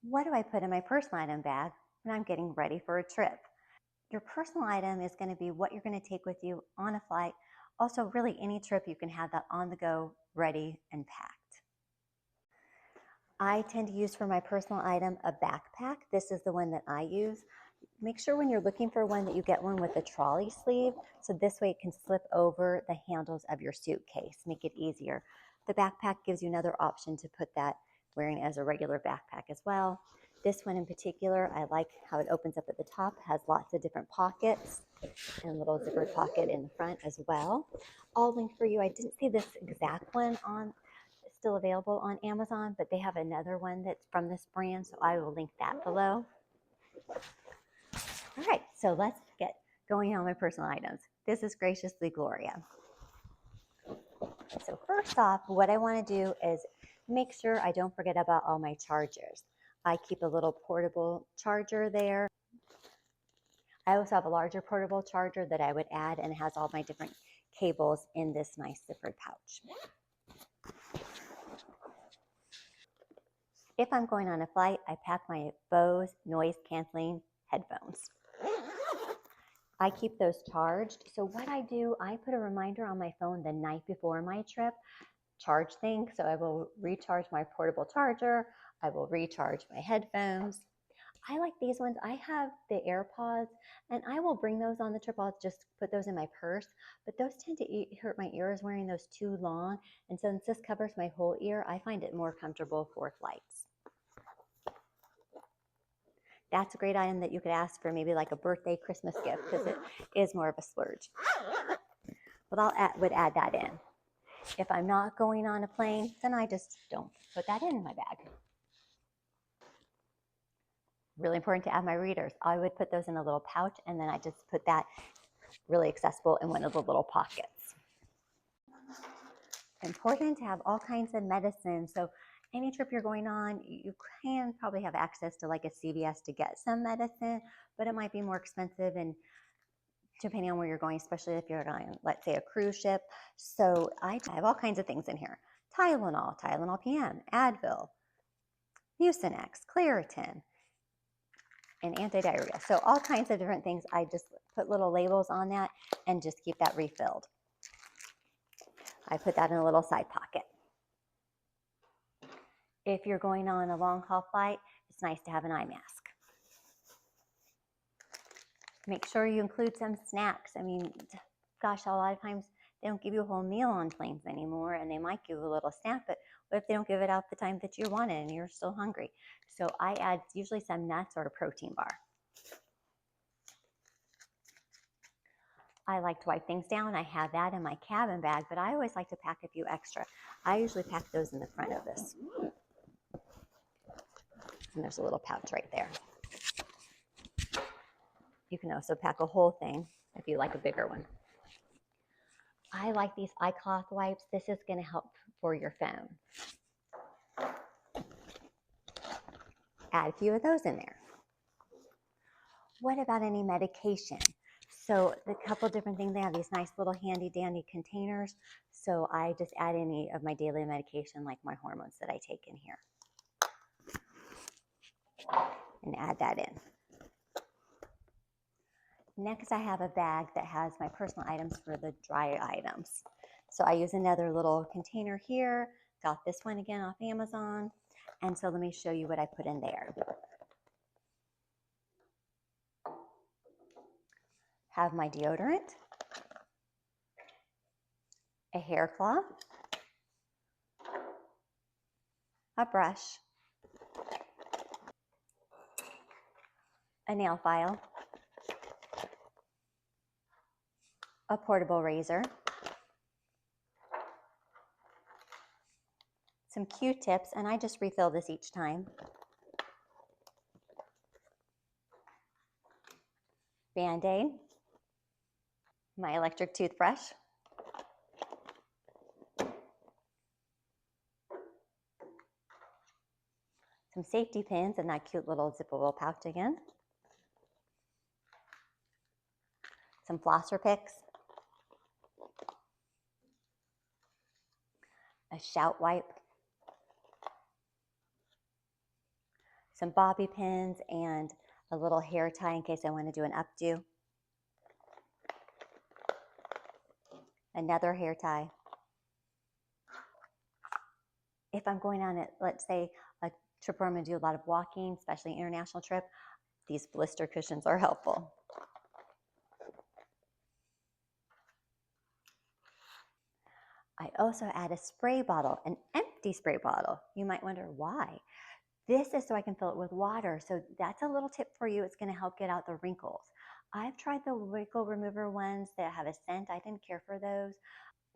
What do I put in my personal item bag when I'm getting ready for a trip? Your personal item is going to be what you're going to take with you on a flight. Also, really any trip, you can have that on the go, ready and packed. I tend to use for my personal item a backpack. This is the one that I use. Make sure when you're looking for one that you get one with a trolley sleeve, so this way it can slip over the handles of your suitcase, make it easier. The backpack gives you another option to put that wearing as a regular backpack as well. This one in particular, I like how it opens up at the top, has lots of different pockets and a little zippered pocket in the front as well. I'll link for you. I didn't see this exact one on still available on Amazon, but they have another one that's from this brand, so I will link that below. All right, so let's get going on my personal items. This is Graciously Gloria. So first off, what I want to do is make sure I don't forget about all my chargers. I keep a little portable charger there. I also have a larger portable charger that I would add, and it has all my different cables in this nice zippered pouch. If I'm going on a flight, I pack my Bose noise canceling headphones. I keep those charged. So what I do, I put a reminder on my phone the night before my trip, charge thing. So I will recharge my portable charger. I will recharge my headphones. I like these ones. I have the AirPods, and I will bring those on the trip. I'll just put those in my purse, but those tend to hurt my ears wearing those too long. And since this covers my whole ear, I find it more comfortable for flights. That's a great item that you could ask for maybe like a birthday, Christmas gift, because it is more of a splurge. But I would add that in. If I'm not going on a plane, then I just don't put that in my bag. Really important to add my readers. I would put those in a little pouch, and then I just put that really accessible in one of the little pockets. Important to have all kinds of medicine. So any trip you're going on, you can probably have access to like a CVS to get some medicine, but it might be more expensive, and depending on where you're going, especially if you're on, let's say, a cruise ship. So I have all kinds of things in here. Tylenol, Tylenol PM, Advil, Mucinex, Claritin, and anti-diarrhea. So all kinds of different things. I just put little labels on that and just keep that refilled. I put that in a little side pocket. If you're going on a long haul flight, it's nice to have an eye mask. Make sure you include some snacks. I mean, gosh, a lot of times they don't give you a whole meal on planes anymore, and they might give you a little snack, but what if they don't give it out the time that you want it and you're still hungry? So I add usually some nuts or a protein bar. I like to wipe things down. I have that in my cabin bag, but I always like to pack a few extra. I usually pack those in the front of this. And there's a little pouch right there. You can also pack a whole thing if you like a bigger one. I like these eye cloth wipes. This is going to help for your phone. Add a few of those in there. What about any medication? So a couple different things. They have these nice little handy dandy containers. So I just add any of my daily medication, like my hormones that I take in here, and add that in. Next, I have a bag that has my personal items for the dry items. So I use another little container here. Got this one again off Amazon. And so let me show you what I put in there. Have my deodorant, a hair cloth, a brush, a nail file, a portable razor, some Q-tips, and I just refill this each time, Band-Aid, my electric toothbrush, some safety pins in that cute little zippable pouch again, some flosser picks, a shout wipe, some bobby pins, and a little hair tie in case I want to do an updo. Another hair tie. If I'm going on, let's say, a trip where I'm going to do a lot of walking, especially international trip, these blister cushions are helpful. I also add a spray bottle, an empty spray bottle. You might wonder why. This is so I can fill it with water. So that's a little tip for you. It's going to help get out the wrinkles. I've tried the wrinkle remover ones that have a scent. I didn't care for those.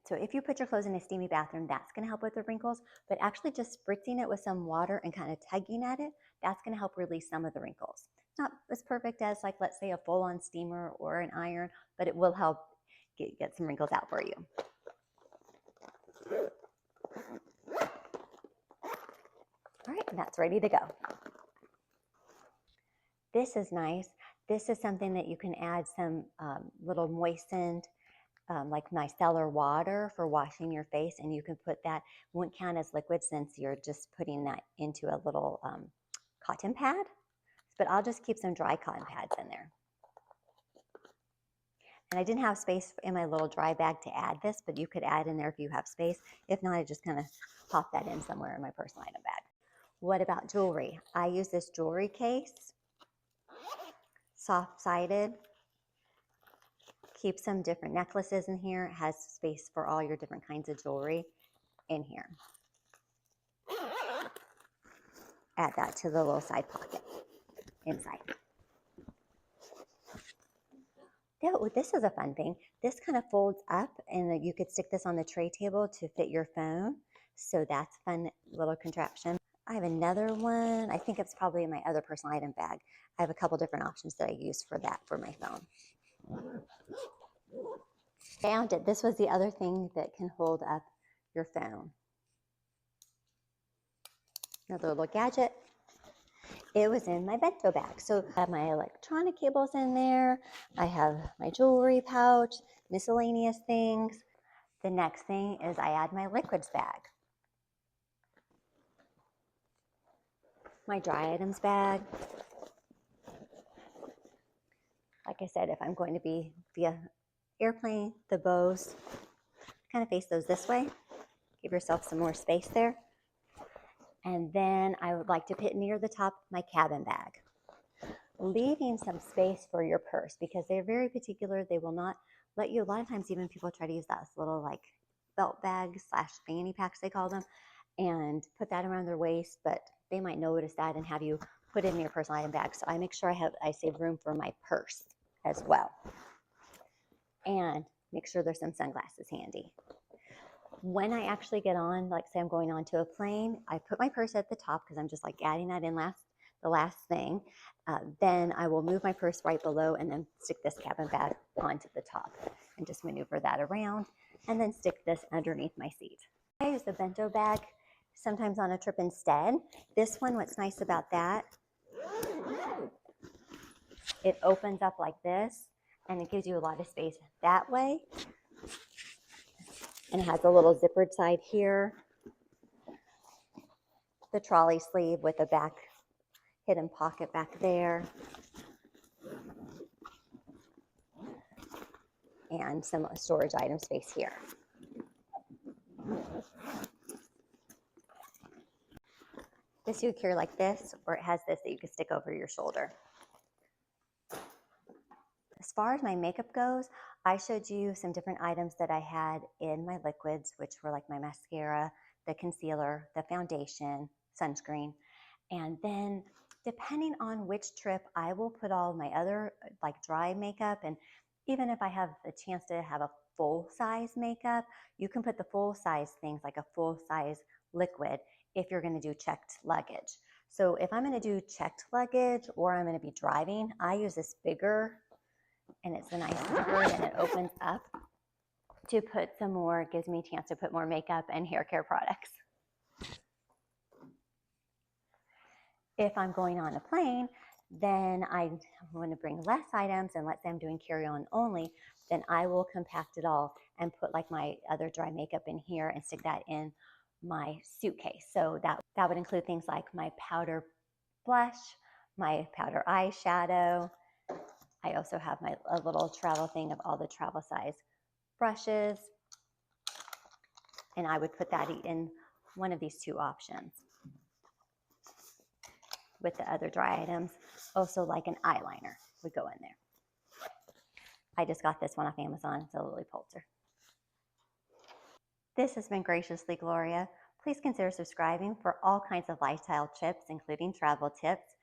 So if you put your clothes in a steamy bathroom, that's going to help with the wrinkles, but actually just spritzing it with some water and kind of tugging at it, that's going to help release some of the wrinkles. It's not as perfect as, like, let's say a full-on steamer or an iron, but it will help get some wrinkles out for you. All right, and that's ready to go. This is nice. This is something that you can add some little moistened, like micellar water for washing your face, and you can put that, won't count as liquid since you're just putting that into a little cotton pad, but I'll just keep some dry cotton pads in there. And I didn't have space in my little dry bag to add this, but you could add in there if you have space. If not, I just kind of pop that in somewhere in my personal item bag. What about jewelry? I use this jewelry case, soft-sided. Keep some different necklaces in here. It has space for all your different kinds of jewelry in here. Add that to the little side pocket inside. Oh, this is a fun thing. This kind of folds up, and you could stick this on the tray table to fit your phone. So that's a fun little contraption. I have another one. I think it's probably in my other personal item bag. I have a couple different options that I use for that for my phone. Found it. This was the other thing that can hold up your phone. Another little gadget. It was in my bento bag. So I have my electronic cables in there. I have my jewelry pouch, miscellaneous things. The next thing is I add my liquids bag. My dry items bag. Like I said, if I'm going to be via airplane, the bows, kind of face those this way. Give yourself some more space there. And then I would like to put near the top my cabin bag, leaving some space for your purse because they're very particular. They will not let you, a lot of times even people try to use that little like belt bag / fanny packs, they call them, and put that around their waist, but they might notice that and have you put it in your personal item bag. So I make sure I save room for my purse as well. And make sure there's some sunglasses handy. When I actually get on, like say I'm going onto a plane, I put my purse at the top because I'm just like adding that in the last thing. Then I will move my purse right below and then stick this cabin bag onto the top and just maneuver that around and then stick this underneath my seat. I use the bento bag sometimes on a trip instead. This one, what's nice about that, it opens up like this and it gives you a lot of space that way. And it has a little zippered side here. The trolley sleeve with a back hidden pocket back there. And some storage item space here. This you carry like this, or it has this that you can stick over your shoulder. As far as my makeup goes, I showed you some different items that I had in my liquids, which were like my mascara, the concealer, the foundation, sunscreen. And then depending on which trip, I will put all my other like dry makeup. And even if I have the chance to have a full size makeup, you can put the full size things like a full size liquid if you're going to do checked luggage. So if I'm going to do checked luggage or I'm going to be driving, I use this bigger, and it's a nice zipper, and it opens up to put some more, it gives me a chance to put more makeup and hair care products. If I'm going on a plane, then I want to bring less items, and let's say I'm doing carry-on only, then I will compact it all and put like my other dry makeup in here and stick that in my suitcase. So that would include things like my powder blush, my powder eyeshadow. I also have a little travel thing of all the travel size brushes, and I would put that in one of these two options with the other dry items. Also, like an eyeliner would go in there. I just got this one off Amazon. It's a Lily Pulitzer. This has been Graciously Gloria. Please consider subscribing for all kinds of lifestyle tips, including travel tips.